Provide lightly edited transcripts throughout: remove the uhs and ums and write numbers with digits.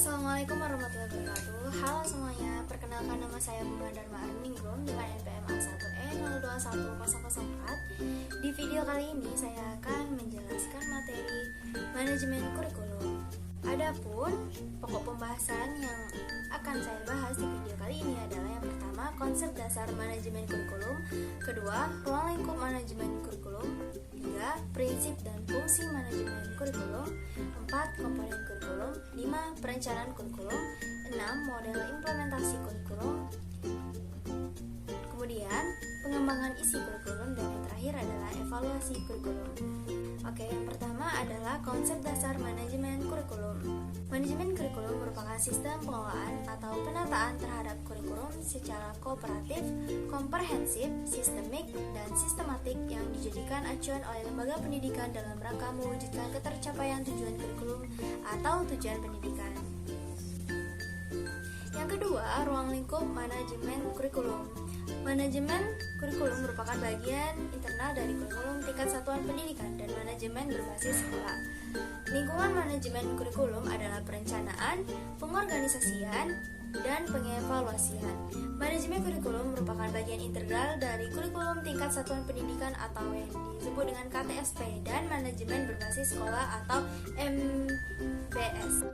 Assalamualaikum warahmatullahi wabarakatuh. Halo semuanya, perkenalkan nama saya Bunga Dharma Arningrum dengan NPM A1E021004. Di video kali ini saya akan menjelaskan materi manajemen kurikulum. Adapun pokok pembahasan yang akan saya bahas di video kali ini adalah yang pertama, konsep dasar manajemen kurikulum, kedua, ruang lingkup manajemen kurikulum, tiga, prinsip dan fungsi manajemen kurikulum, 4. Komponen kurikulum, 5. Perencanaan kurikulum, 6. Model implementasi kurikulum, kemudian pengembangan isi kurikulum, dan yang terakhir adalah evaluasi kurikulum. Oke, yang pertama adalah konsep dasar manajemen kurikulum. Manajemen kurikulum merupakan sistem pengelolaan atau penataan terhadap kurikulum secara kooperatif, komprehensif, sistemik, dan sistematik yang dijadikan acuan oleh lembaga pendidikan dalam rangka mewujudkan ketercapaian tujuan kurikulum atau tujuan pendidikan. Yang kedua, ruang lingkup manajemen kurikulum. Manajemen kurikulum merupakan bagian internal dari kurikulum tingkat satuan pendidikan dan manajemen berbasis sekolah. Lingkungan manajemen kurikulum adalah perencanaan, pengorganisasian, dan pengevaluasian. Manajemen kurikulum merupakan bagian integral dari kurikulum tingkat satuan pendidikan atau yang disebut dengan KTSP dan manajemen berbasis sekolah atau MBS.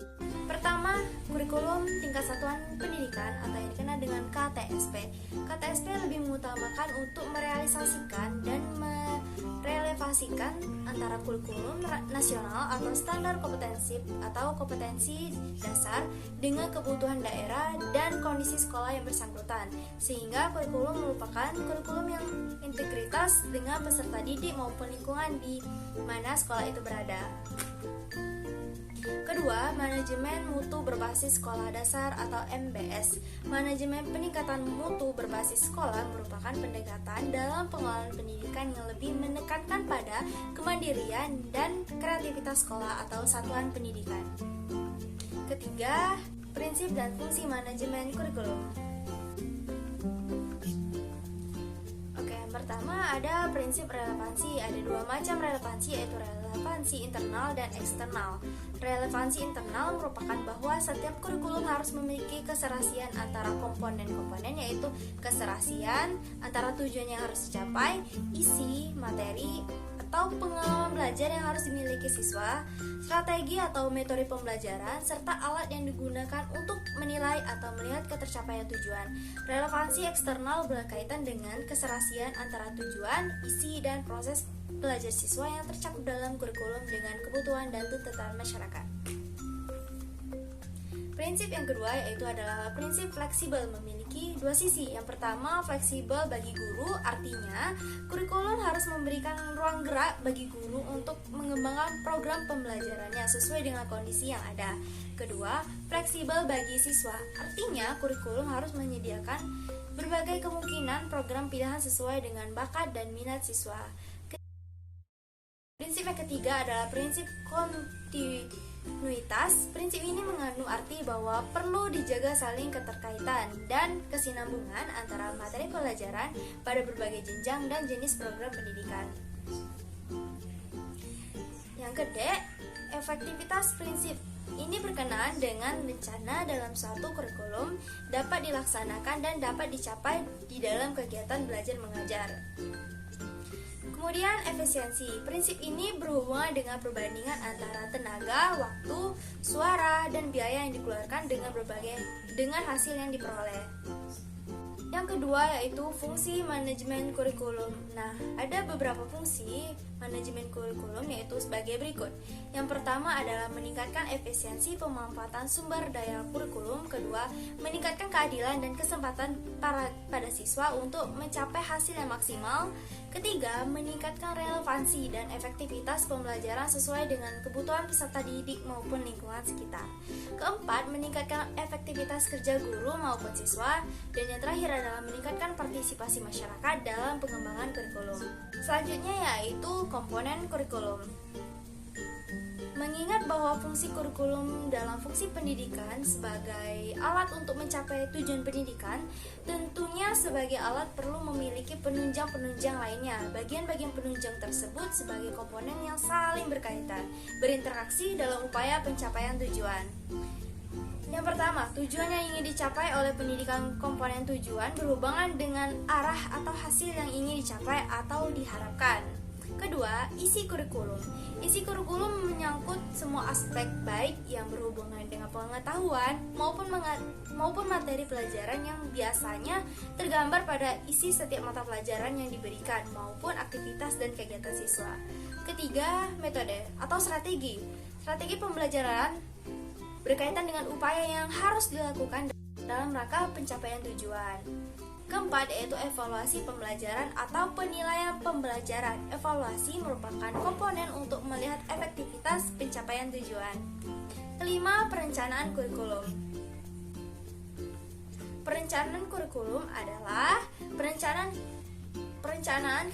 Pertama, kurikulum tingkat satuan pendidikan atau yang dikenal dengan KTSP. KTSP lebih mengutamakan untuk merealisasikan dan merelevasikan antara kurikulum nasional atau standar kompetensi atau kompetensi dasar dengan kebutuhan daerah dan kondisi sekolah yang bersangkutan, sehingga kurikulum merupakan kurikulum yang integritas dengan peserta didik maupun lingkungan di mana sekolah itu berada. Kedua, manajemen mutu berbasis sekolah dasar atau MBS. Manajemen peningkatan mutu berbasis sekolah merupakan pendekatan dalam pengelolaan pendidikan yang lebih menekankan pada kemandirian dan kreativitas sekolah atau satuan pendidikan. Ketiga, prinsip dan fungsi manajemen kurikulum. Oke, yang pertama ada prinsip relevansi. Ada dua macam relevansi, yaitu relevansi internal dan eksternal. Relevansi internal merupakan bahwa setiap kurikulum harus memiliki keserasian antara komponen-komponen, yaitu keserasian antara tujuan yang harus dicapai, isi, materi, atau pengalaman belajar yang harus dimiliki siswa, strategi atau metode pembelajaran, serta alat yang digunakan untuk menilai atau melihat ketercapaian tujuan. Relevansi eksternal berkaitan dengan keserasian antara tujuan, isi, dan proses belajar siswa yang tercakup dalam kurikulum dengan kebutuhan dan tuntutan masyarakat. Prinsip yang kedua yaitu adalah prinsip fleksibel, memiliki dua sisi. Yang pertama, fleksibel bagi guru, artinya kurikulum harus memberikan ruang gerak bagi guru untuk mengembangkan program pembelajarannya sesuai dengan kondisi yang ada. Kedua, fleksibel bagi siswa, artinya kurikulum harus menyediakan berbagai kemungkinan program pilihan sesuai dengan bakat dan minat siswa. Prinsip yang ketiga adalah prinsip kontinuitas. Prinsip ini mengandung arti bahwa perlu dijaga saling keterkaitan dan kesinambungan antara materi pelajaran pada berbagai jenjang dan jenis program pendidikan. Yang kedua, efektivitas prinsip ini berkenaan dengan rencana dalam suatu kurikulum dapat dilaksanakan dan dapat dicapai di dalam kegiatan belajar mengajar. Kemudian efisiensi. Prinsip ini berhubungan dengan perbandingan antara tenaga, waktu, suara, dan biaya yang dikeluarkan dengan hasil yang diperoleh. Yang kedua yaitu fungsi manajemen kurikulum. Nah, ada beberapa fungsi manajemen kurikulum yaitu sebagai berikut. Yang pertama adalah meningkatkan efisiensi pemanfaatan sumber daya kurikulum. Kedua, meningkatkan keadilan dan kesempatan pada siswa untuk mencapai hasil yang maksimal. Ketiga, meningkatkan relevansi dan efektivitas pembelajaran sesuai dengan kebutuhan peserta didik maupun lingkungan sekitar. Keempat, meningkatkan efektivitas kerja guru maupun siswa. Dan yang terakhir adalah meningkatkan partisipasi masyarakat dalam pengembangan kurikulum. Selanjutnya yaitu komponen kurikulum. Mengingat bahwa fungsi kurikulum dalam fungsi pendidikan sebagai alat untuk mencapai tujuan pendidikan, tentunya sebagai alat perlu memiliki penunjang-penunjang lainnya. Bagian-bagian penunjang tersebut sebagai komponen yang saling berkaitan, berinteraksi dalam upaya pencapaian tujuan. Yang pertama, tujuan yang ingin dicapai oleh pendidikan. Komponen tujuan berhubungan dengan arah atau hasil yang ingin dicapai atau diharapkan. Kedua, isi kurikulum. Isi kurikulum menyangkut semua aspek baik yang berhubungan dengan pengetahuan maupun materi pelajaran yang biasanya tergambar pada isi setiap mata pelajaran yang diberikan maupun aktivitas dan kegiatan siswa. Ketiga, metode atau strategi. Strategi pembelajaran berkaitan dengan upaya yang harus dilakukan dalam rangka pencapaian tujuan. Keempat, yaitu evaluasi pembelajaran atau penilaian pembelajaran. Evaluasi merupakan komponen untuk melihat efektivitas pencapaian tujuan. Kelima, perencanaan kurikulum. Perencanaan kurikulum adalah perencanaan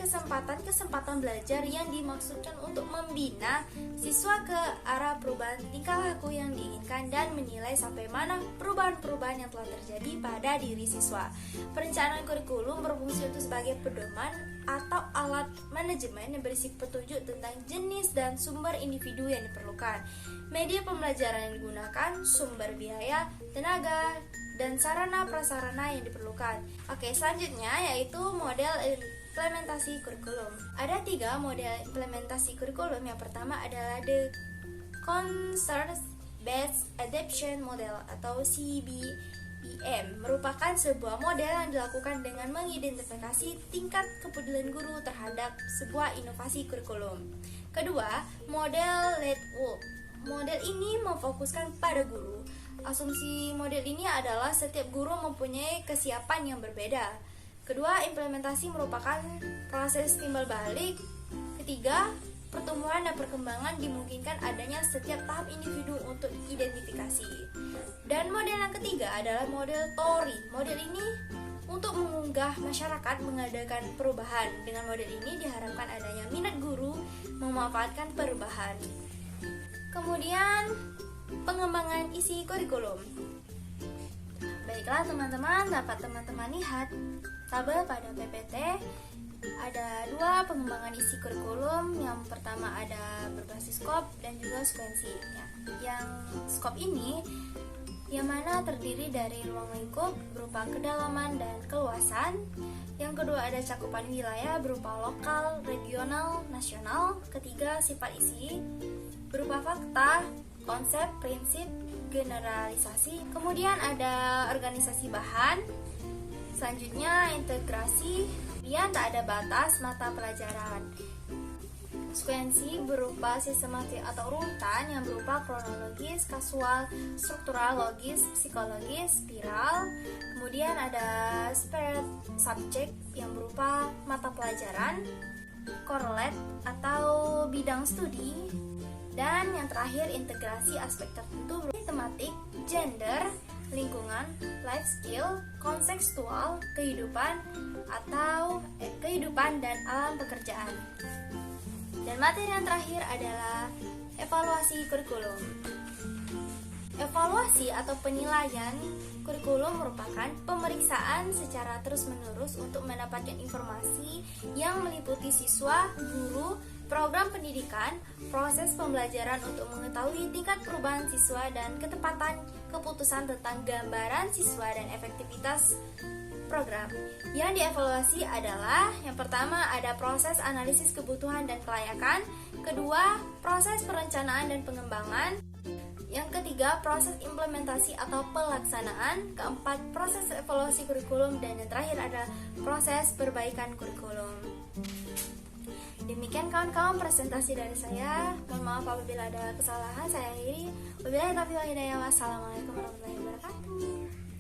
kesempatan belajar yang dimaksudkan untuk membina siswa ke arah perubahan tingkah laku yang diinginkan dan menilai sampai mana perubahan-perubahan yang telah terjadi pada diri siswa. Perencanaan kurikulum berfungsi untuk sebagai pedoman atau alat manajemen yang berisi petunjuk tentang jenis dan sumber individu yang diperlukan, media pembelajaran yang digunakan, sumber biaya, tenaga, dan sarana-prasarana yang diperlukan. Oke, selanjutnya yaitu model implementasi kurikulum. Ada 3 model implementasi kurikulum. Yang pertama adalah the Constraint Based Adaptation Model atau CBEM, merupakan sebuah model yang dilakukan dengan mengidentifikasi tingkat kepedulian guru terhadap sebuah inovasi kurikulum. Kedua, model Lead Wolf. Model ini memfokuskan pada guru. Asumsi model ini adalah setiap guru mempunyai kesiapan yang berbeda. Kedua, implementasi merupakan proses timbal balik. Ketiga, pertumbuhan dan perkembangan dimungkinkan adanya setiap tahap individu untuk identifikasi. Dan model yang ketiga adalah model Tori. Model ini untuk mengunggah masyarakat mengadakan perubahan. Dengan model ini diharapkan adanya minat guru memanfaatkan perubahan. Kemudian, pengembangan isi kurikulum. Baiklah teman-teman, dapat teman-teman lihat tabel pada PPT ada 2 pengembangan isi kurikulum. Yang pertama ada berbasis skop dan juga sekuensi. Yang skop ini yang mana terdiri dari ruang lingkup berupa kedalaman dan keluasan. Yang kedua ada cakupan wilayah berupa lokal, regional, nasional. Ketiga, sifat isi berupa fakta, konsep, prinsip, generalisasi. Kemudian ada organisasi bahan. Selanjutnya integrasi. Kemudian tak ada batas mata pelajaran. Sekuensi berupa sistematik atau urutan yang berupa kronologis, kasual, struktural, logis, psikologis, spiral. Kemudian ada spread subject yang berupa mata pelajaran, correlate atau bidang studi. Dan yang terakhir integrasi aspek tertentu berupa tematik, gender, lingkungan, life skill, kontekstual, kehidupan dan alam pekerjaan. Dan materi yang terakhir adalah evaluasi kurikulum. Evaluasi atau penilaian kurikulum merupakan pemeriksaan secara terus-menerus untuk mendapatkan informasi yang meliputi siswa, guru, program pendidikan, proses pembelajaran untuk mengetahui tingkat perubahan siswa dan ketepatan keputusan tentang gambaran siswa dan efektivitas program. Yang dievaluasi adalah yang pertama ada proses analisis kebutuhan dan kelayakan, kedua proses perencanaan dan pengembangan, yang ketiga proses implementasi atau pelaksanaan, keempat proses evaluasi kurikulum, dan yang terakhir ada proses perbaikan kurikulum. Demikian kawan-kawan presentasi dari saya. Mohon maaf apabila ada kesalahan, saya akhiri. Wabillahi taufiq wal hidayah. Wassalamualaikum warahmatullahi wabarakatuh.